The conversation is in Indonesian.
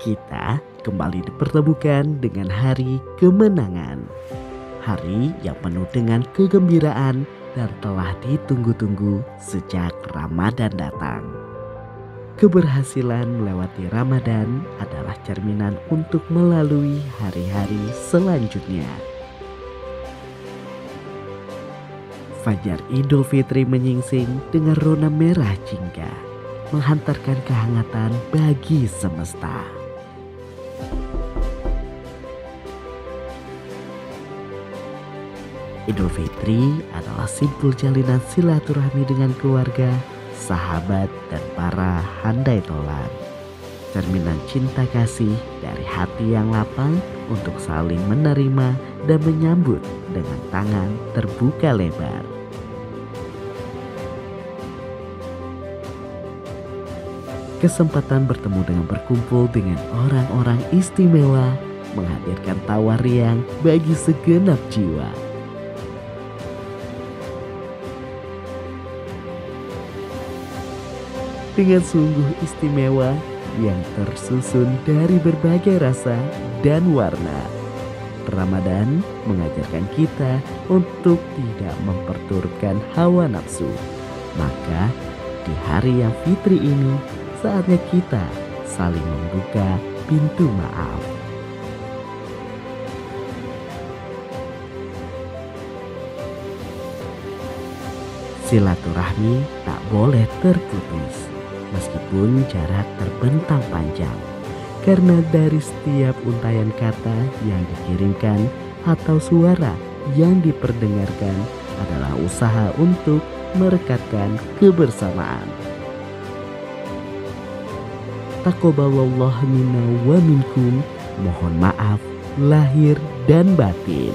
Kita kembali dipertemukan dengan hari kemenangan. Hari yang penuh dengan kegembiraan dan telah ditunggu-tunggu sejak Ramadan datang. Keberhasilan melewati Ramadan adalah cerminan untuk melalui hari-hari selanjutnya. Fajar Idul Fitri menyingsing dengan rona merah jingga, menghantarkan kehangatan bagi semesta. Idul Fitri adalah simpul jalinan silaturahmi dengan keluarga, sahabat, dan para handai tolan. Cerminan cinta kasih dari hati yang lapang untuk saling menerima dan menyambut dengan tangan terbuka lebar. Kesempatan bertemu dengan berkumpul dengan orang-orang istimewa menghadirkan tawa riang bagi segenap jiwa. Dengan sungguh istimewa yang tersusun dari berbagai rasa dan warna. Ramadan mengajarkan kita untuk tidak memperturutkan hawa nafsu. Maka di hari yang fitri ini saatnya kita saling membuka pintu maaf. Silaturahmi tak boleh terputus. Meskipun jarak terbentang panjang, karena dari setiap untayan kata yang dikirimkan atau suara yang diperdengarkan adalah usaha untuk merekatkan kebersamaan. Taqabbalallahu minna wa minkum, mohon maaf lahir dan batin.